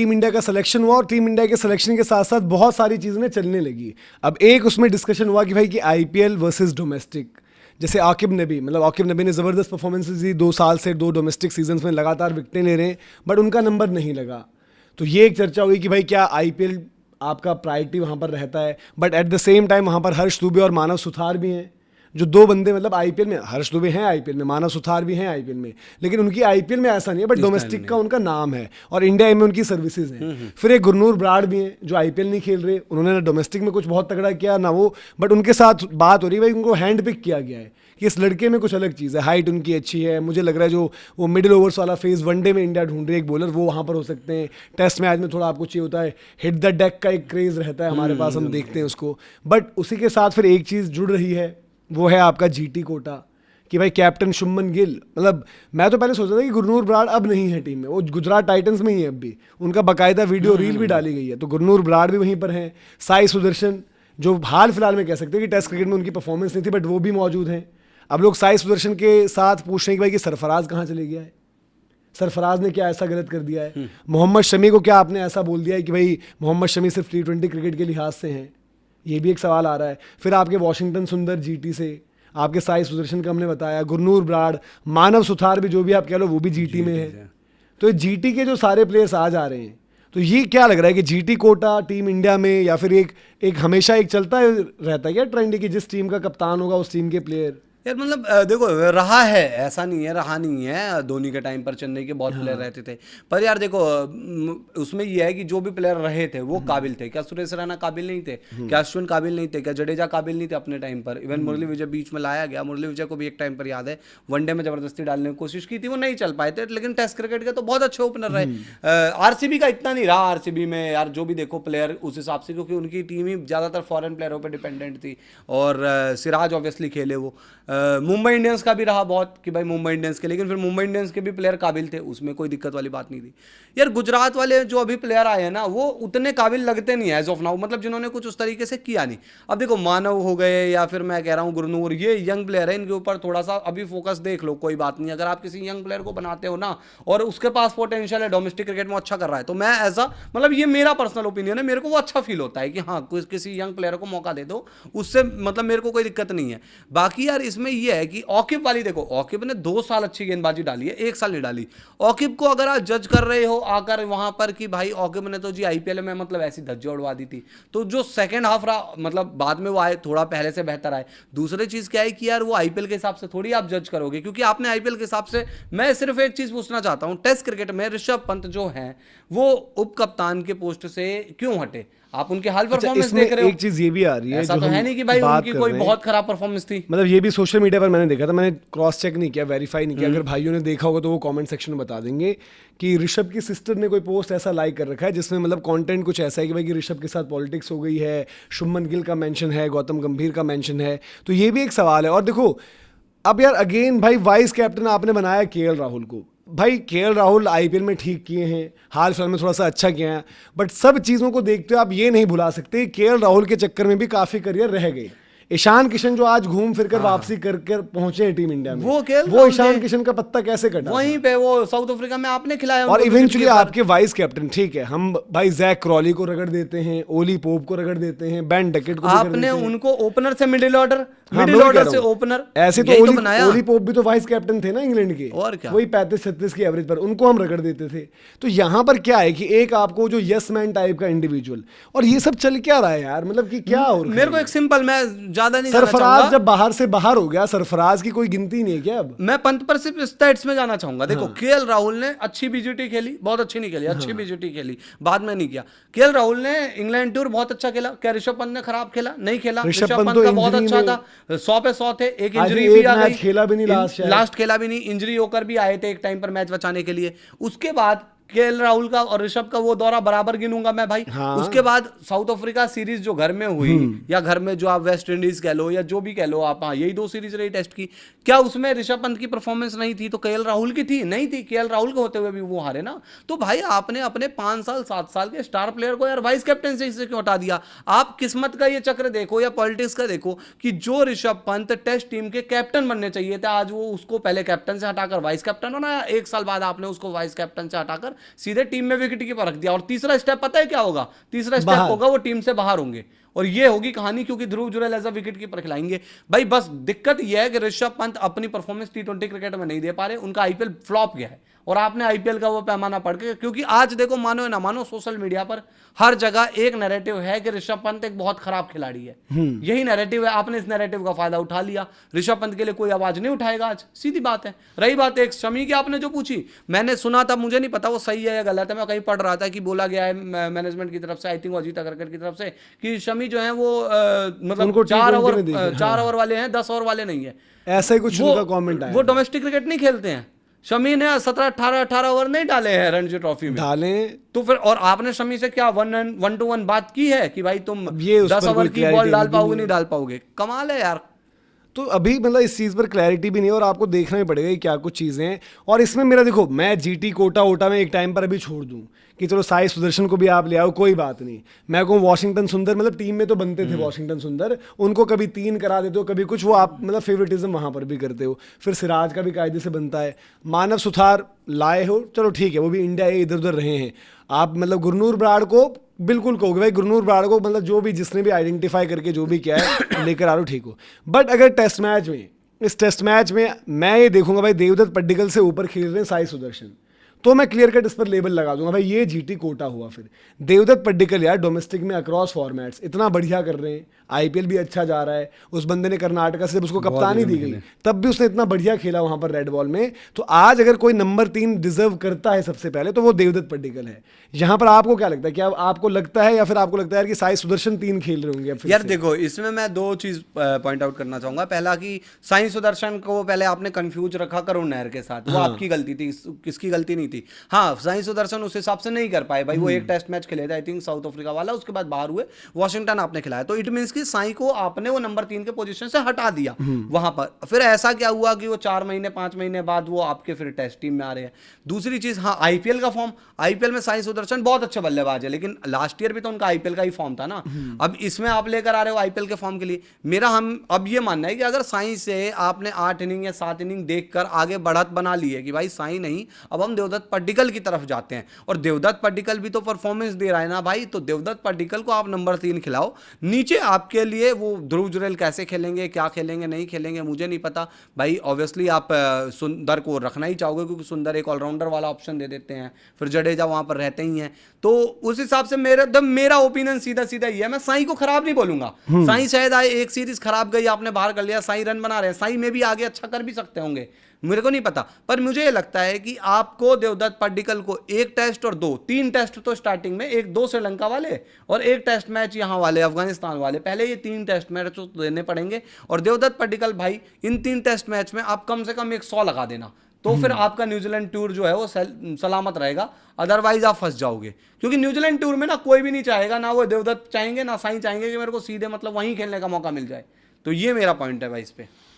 Team India का selection हुआ और टीम इंडिया के सिलेक्शन के साथ साथ बहुत सारी चीज़ें चलने लगी। अब एक उसमें डिस्कशन हुआ कि भाई कि आईपीएल वर्सेस डोमेस्टिक, जैसे आकिब नबी ने ज़बरदस्त परफॉर्मेंसेज दी, 2 साल से 2 डोमेस्टिक सीजन्स में लगातार विकेटें ले रहे हैं, बट उनका नंबर नहीं लगा। तो ये एक चर्चा हुई कि भाई क्या आईपीएल आपका प्रायोरिटी वहाँ पर रहता है, but at the same time वहाँ पर हर्ष दुबे और मानव सुथार भी हैं, जो 2 बंदे मतलब आईपीएल में, हर्ष दुबे हैं आईपीएल में, मानव सुथार भी हैं आईपीएल में, लेकिन उनकी आईपीएल में ऐसा नहीं है, बट डोमेस्टिक का उनका नाम है और इंडिया में उनकी सर्विसेज हैं। फिर एक गुरनूर ब्राड भी हैं जो आईपीएल नहीं खेल रहे, उन्होंने ना डोमेस्टिक में कुछ बहुत तगड़ा किया ना वो, बट उनके साथ बात हो रही है भाई उनको हैंड पिक किया गया है कि इस लड़के में कुछ अलग चीज़ है, हाइट उनकी अच्छी है, मुझे लग रहा है जो वो मिडिल ओवर्स वाला फेज वनडे में इंडिया ढूंढ रही है एक बॉलर, वो वहाँ पर हो सकते हैं। टेस्ट मैच में थोड़ा आपको चाहिए होता है, हिट द डेक का एक क्रेज रहता है हमारे पास, हम देखते हैं उसको। बट उसी के साथ फिर एक चीज़ जुड़ रही है, वो है आपका जीटी कोटा, कि भाई कैप्टन शुभमन गिल, मतलब मैं तो पहले सोचा था कि गुरनूर ब्राड अब नहीं है टीम में, वो गुजरात टाइटंस में ही है अब भी, उनका बाकायदा वीडियो रील भी डाली गई है, तो गुरनूर ब्राड भी वहीं पर हैं। साई सुदर्शन जो हाल फिलहाल में कह सकते हैं कि टेस्ट क्रिकेट में उनकी परफॉर्मेंस नहीं थी, बट वो भी मौजूद हैं। अब लोग साई सुदर्शन के साथ पूछ रहे हैं कि भाई कि सरफराज कहाँ चले गया है, सरफराज ने क्या ऐसा गलत कर दिया है, मोहम्मद शमी को क्या आपने ऐसा बोल दिया है कि भाई मोहम्मद शमी सिर्फ T20 क्रिकेट के लिहाज से हैं, ये भी एक सवाल आ रहा है। फिर आपके वॉशिंगटन सुंदर जीटी से, आपके साई सुदर्शन का हमने बताया, गुरनूर ब्राड, मानव सुथार भी जो भी आप कह लो वो भी जीटी में है। तो ये जीटी के जो सारे प्लेयर्स आ जा रहे हैं, तो ये क्या लग रहा है कि जीटी कोटा टीम इंडिया में, या फिर एक हमेशा एक चलता रहता है क्या ट्रेंड कि जिस टीम का कप्तान होगा उस टीम के प्लेयर? यार मतलब देखो रहा है, ऐसा नहीं है रहा नहीं है, धोनी के टाइम पर चेन्नई के बहुत प्लेयर रहते थे, पर यार देखो उसमें ये है कि जो भी प्लेयर रहे थे वो काबिल थे। क्या सुरेश रैना काबिल नहीं थे? क्या अश्विन काबिल नहीं थे? क्या जडेजा काबिल नहीं थे अपने टाइम पर? इवन मुरली विजय बीच में लाया गया, मुरली विजय को भी एक टाइम पर याद है वनडे में जबरदस्ती डालने की कोशिश की थी, वो नहीं चल पाए थे, लेकिन टेस्ट क्रिकेट के तो बहुत अच्छे ओपनर रहे। आरसीबी का इतना नहीं रहा, आरसीबी में यार जो भी देखो प्लेयर उस हिसाब से, क्योंकि उनकी टीम ही ज्यादातर फॉरेन प्लेयरों पर डिपेंडेंट थी, और सिराज ऑब्वियसली खेले वो। मुंबई इंडियंस का भी रहा बहुत कि भाई मुंबई इंडियंस के, लेकिन फिर मुंबई इंडियंस के भी प्लेयर काबिल थे, उसमें कोई दिक्कत वाली बात नहीं थी। यार गुजरात वाले जो अभी प्लेयर आए हैं ना, वो उतने काबिल लगते नहीं है एज ऑफ नाउ, मतलब जिन्होंने कुछ उस तरीके से किया नहीं। अब देखो मानव हो गए, या फिर मैं कह रहा हूँ गुरनूर, ये यंग प्लेयर है, इनके ऊपर थोड़ा सा अभी फोकस देख लो, कोई बात नहीं। अगर आप किसी यंग प्लेयर को बनाते हो ना और उसके पास पोटेंशियल है, डोमेस्टिक क्रिकेट में अच्छा कर रहा है, तो मैं ऐसा, मतलब ये मेरा पर्सनल ओपिनियन है, मेरे को वो अच्छा फील होता है कि हाँ किसी यंग प्लेयर को मौका दे दो, उससे मतलब मेरे को कोई दिक्कत नहीं है। बाकी यार इसमें यह है कि ऑकिब वाली देखो, ऑकिब ने 2 साल अच्छी गेंदबाजी डाली है, 1 साल नहीं डाली। ऑकिब को अगर आप जज कर रहे हो आकर वहां पर कि भाई ऑकिब ने तो जी आईपीएल में मतलब ऐसी धज्जियां उड़वा दी थी, तो जो सेकंड हाफ रहा, मतलब बाद में वो आए थोड़ा पहले से बेहतर आए। दूसरी चीज क्या है कि यार वो आईपीएल के हिसाब से थोड़ी आप जज करोगे, क्योंकि आपने आईपीएल के हिसाब से, मैं सिर्फ एक चीज पूछना चाहता हूं, टेस्ट क्रिकेट में ऋषभ पंत जो है वो उप कप्तान के पोस्ट से क्यों हटे? आप उनके हाल परफॉर्मेंस देख रहे हो। एक चीज ये भी आ रही है, ऐसा तो है नहीं कि भाई उनकी कोई बहुत खराब परफॉर्मेंस थी, मतलब ये भी सोशल मीडिया पर मैंने देखा था, मैंने क्रॉस चेक नहीं किया, वेरीफाई नहीं किया, अगर भाइयों ने देखा होगा तो वो कमेंट सेक्शन में बता देंगे कि ऋषभ की सिस्टर ने कोई पोस्ट ऐसा लाइक कर रखा है जिसमें मतलब कंटेंट कुछ ऐसा है कि भाई कि ऋषभ के साथ पॉलिटिक्स हो गई है, शुभमन गिल का मेंशन है, गौतम गंभीर का मेंशन है, तो ये भी एक सवाल है। और देखो अब यार अगेन भाई वाइस कैप्टन आपने बनाया केएल राहुल को, भाई केएल राहुल आईपीएल में ठीक किए हैं, हाल फिलहाल में थोड़ा सा अच्छा किया है, बट सब चीज़ों को देखते हुए आप ये नहीं भुला सकते केएल राहुल के चक्कर में भी काफ़ी करियर रह गए। ईशान किशन जो आज घूम फिर कर वापसी कर पहुंचे हैं टीम इंडिया में, वो ईशान किशन का पत्ता कैसे कटा? वहीं पे वो साउथ अफ्रीका में आपने खिलाया, और इवेंचुअली आपके वाइस कैप्टन, ठीक है हम भाई जैक क्रॉली को रगड़ देते हैं, ओली पोप को रगड़ देते हैं, बेन डकेट को आपने उनको ओपनर से मिडिल ऑर्डर से ओपनर, ऐसे तो ओली पोप भी तो वाइस कैप्टन थे ना इंग्लैंड के, और क्या वही 35-36 की एवरेज पर, उनको हम रगड़ देते थे। तो यहाँ पर क्या है कि एक आपको जो यस मैन टाइप का इंडिविजुअल, और ये सब चल क्या रहा है यार, मतलब कि क्या हो रहा है? मेरे को एक सिंपल, मैं ज्यादा नहीं, सरफराज जब बाहर से बाहर हो गया, सरफराज की कोई गिनती नहीं है क्या? अब मैं पंत पर सिर्फ स्टैट्स में जाना चाहूंगा। देखो केएल राहुल ने अच्छी बीजीटी खेली, बहुत अच्छी नहीं खेली, अच्छी बीजीटी खेली, बाद में नहीं किया। केएल राहुल ने इंग्लैंड टूर बहुत अच्छा खेला, क्या ऋषभ पंत ने खराब खेला? नहीं खेला। ऋषभ पंत का बहुत अच्छा था, 100 पे 100 थे, एक इंजरी भी आ गई, खेला भी नहीं, लास्ट खेला भी नहीं, इंजरी होकर भी आए थे एक टाइम पर मैच बचाने के लिए। उसके बाद केएल राहुल का और ऋषभ का वो दौरा बराबर गिनूंगा मैं भाई। उसके बाद साउथ अफ्रीका सीरीज जो घर में हुई, या घर में जो आप वेस्ट इंडीज कह लो या जो भी कह लो आप, हाँ यही 2 सीरीज रही टेस्ट की, क्या उसमें ऋषभ पंत की परफॉर्मेंस नहीं थी? तो केएल राहुल की थी? नहीं थी। केएल राहुल के होते हुए भी वो हारे ना। तो भाई आपने अपने 5 साल 7 साल के स्टार प्लेयर को यार वाइस कैप्टन से क्यों हटा दिया? आप किस्मत का ये चक्र देखो या पॉलिटिक्स का देखो कि जो ऋषभ पंत टेस्ट टीम के कैप्टन बनने चाहिए थे, आज वो उसको पहले कैप्टन से हटाकर वाइस कैप्टन बनाया, 1 साल बाद आपने उसको वाइस कैप्टन से हटाकर सीधे टीम में विकेट कीपर रख दिया, और तीसरा स्टेप पता है क्या होगा? तीसरा स्टेप बाहर। होगा वो टीम से बाहर होंगे, और ये होगी कहानी, क्योंकि Dhruv Jurel as a wicket keeper खिलाएंगे भाई। बस दिक्कत ये है कि ऋषभ पंत अपनी परफॉर्मेंस टी20 क्रिकेट में नहीं दे पा रहे, उनका आईपीएल फ्लॉप गया है, और आपने आईपीएल का वो पैमाना पढ़ के, क्योंकि आज देखो मानो या ना मानो सोशल मीडिया पर हर जगह एक नैरेटिव है कि ऋषभ पंत एक बहुत खराब खिलाड़ी है, यही नैरेटिव है। आपने इस नैरेटिव का फायदा उठा लिया, ऋषभ पंत के लिए कोई आवाज नहीं उठाएगा आज, सीधी बात है। रही बात एक शमी की आपने जो पूछी, मैंने सुना था, मुझे नहीं पता वो सही है या गलत है, मैं कहीं पढ़ रहा था कि बोला गया है मैनेजमेंट की तरफ से, आई थिंक अजीत अग्रकर की तरफ से, कि शमी जो है वो मतलब उनको 4 T20 ओवर में देखें, 4 ओवर वाले हैं, 10 ओवर वाले नहीं है, ऐसा ही कुछ उनका कमेंट आया। वो डोमेस्टिक क्रिकेट नहीं खेलते हैं। शमी ने 17-18 ओवर नहीं डाले हैं रणजी ट्रॉफी में, डाले तो फिर, और आपने शमी से क्या 1-1 बात की है कि भाई तुम ये उस 10 पर ओवर कोई की बॉल clarity डाल नहीं पाओगे है। नहीं डाल पाओगे? कमाल है यार। तो अभी मतलब इस चीज़ पर क्लैरिटी भी नहीं है, और आपको देखना ही पड़ेगा कि क्या कुछ चीज़ें हैं। और इसमें मेरा देखो, मैं जीटी कोटा वोटा में एक टाइम पर अभी छोड़ दूं कि चलो साई सुदर्शन को भी आप ले आओ, कोई बात नहीं। मैं कहूँ वॉशिंगटन सुंदर, मतलब टीम में तो बनते थे वॉशिंगटन सुंदर, उनको कभी 3 करा देते हो, कभी कुछ, वो आप मतलब फेवरेटिज्म वहाँ पर भी करते हो। फिर सिराज का भी कायदे से बनता है, मानव सुथार लाए हो, चलो ठीक है, वो भी इंडिया इधर उधर रहे हैं। आप मतलब गुरनूर बराड़ को बिल्कुल कहोगे भाई, गुरनूर बराड़ को मतलब जो भी जिसने भी आइडेंटिफाई करके जो भी किया है लेकर आ रहा हो, ठीक हो। बट अगर टेस्ट मैच में, इस टेस्ट मैच में मैं ये देखूंगा भाई देवदत्त पड्डीकल से ऊपर खेल रहे हैं साई सुदर्शन, तो मैं क्लियर कट इस पर लेबल लगा दूंगा भाई ये जीटी कोटा हुआ। फिर देवदत्त पड्डीकल यार डोमेस्टिक में अक्रॉस फॉर्मेट्स इतना बढ़िया कर रहे हैं, आईपीएल भी अच्छा जा रहा है। उस बंदे ने कर्नाटका से जब उसको कप्तानी दी गई तब भी उसने इतना बढ़िया खेला वहां पर रेड बॉल में। तो आज अगर कोई नंबर 3 डिजर्व करता है सबसे पहले तो वो देवदत्त पड्डीकल है। यहाँ पर आपको क्या लगता है, क्या आपको लगता है या फिर आपको लगता है कि साई सुदर्शन 3 खेल रहे होंगे अब फिर यार से? देखो, इसमें मैं 2 चीज पॉइंट आउट करना चाहूंगा। पहला कि साई सुदर्शन को पहले आपने कंफ्यूज रखा करुण नायर के साथ, वो आपकी गलती थी, किसकी गलती नहीं थी। हाँ, साई सुदर्शन उस हिसाब से नहीं कर पाए भाई, वो एक टेस्ट मैच खेले थे आई थिंक साउथ अफ्रीका वाला, उसके बाद बाहर हुए, वॉशिंगटन आपने खिलाया, तो इट मींस कि साई को आपने वो नंबर 3 के पोजीशन से हटा दिया वहां पर। फिर ऐसा क्या हुआ कि वो 4 महीने 5 महीने बाद वो आपके फिर टेस्ट टीम में आ रहे हैं। दूसरी चीज, हाँ आईपीएल का फॉर्म, आईपीएल में साई सुदर्शन बहुत अच्छे बल्लेबाज है, लेकिन लास्ट ईयर भी तो उनका आईपीएल का ही फॉर्म था ना। अब इसमें आप लेकर आ रहे हो आईपीएल के फॉर्म के लिए, मेरा हम अब ये मानना है कि अगर साई से आपने 8 इनिंग या 7 इनिंग देखकर आगे बढ़त बना ली है कि भाई साई नहीं, अब हम देवदत्त पड्डीकल की तरफ जाते हैं, और देवदत्त पड्डीकल भी तो परफॉर्मेंस दे रहा है ना भाई, तो देवदत्त पड्डीकल को आप नंबर 3 खिलाओ। नीचे आपके लिए वो ध्रुव जुरैल कैसे खेलेंगे, क्या खेलेंगे, नहीं खेलेंगे, मुझे नहीं पता भाई। ऑब्वियसली आप सुंदर को रखना ही चाहोगे क्योंकि सुंदर एक ऑलराउंडर वाला ऑप्शन दे देते हैं, फिर जडेजा वहां पर रहते ही हैं, तो उस हिसाब से मेरा ओपिनियन सीधा सीधा ही है। मैं साई को खराब नहीं बोलूंगा, साई शायद आए एक सीरीज खराब गई, आपने बाहर कर लिया, साई रन बना रहे हैं, साई में भी आगे अच्छा कर भी सकते होंगे, मेरे को नहीं पता। पर मुझे ये लगता है कि आपको देवदत्त पड्डीकल को 1 टेस्ट और 3 टेस्ट तो स्टार्टिंग में, 2 श्रीलंका वाले और 1 टेस्ट मैच यहाँ वाले अफगानिस्तान वाले, पहले ये 3 टेस्ट मैच तो देने पड़ेंगे। और देवदत्त पड्डीकल भाई इन 3 टेस्ट मैच में आप कम से कम 100 लगा देना, तो फिर आपका न्यूजीलैंड टूर जो है वो सलामत रहेगा, अदरवाइज आप फंस जाओगे। क्योंकि न्यूजीलैंड टूर में ना कोई भी नहीं चाहेगा, ना वो देवदत्त चाहेंगे ना साई चाहेंगे कि मेरे को सीधे मतलब वहीं खेलने का मौका मिल जाए। तो ये मेरा पॉइंट है भाई इस पे।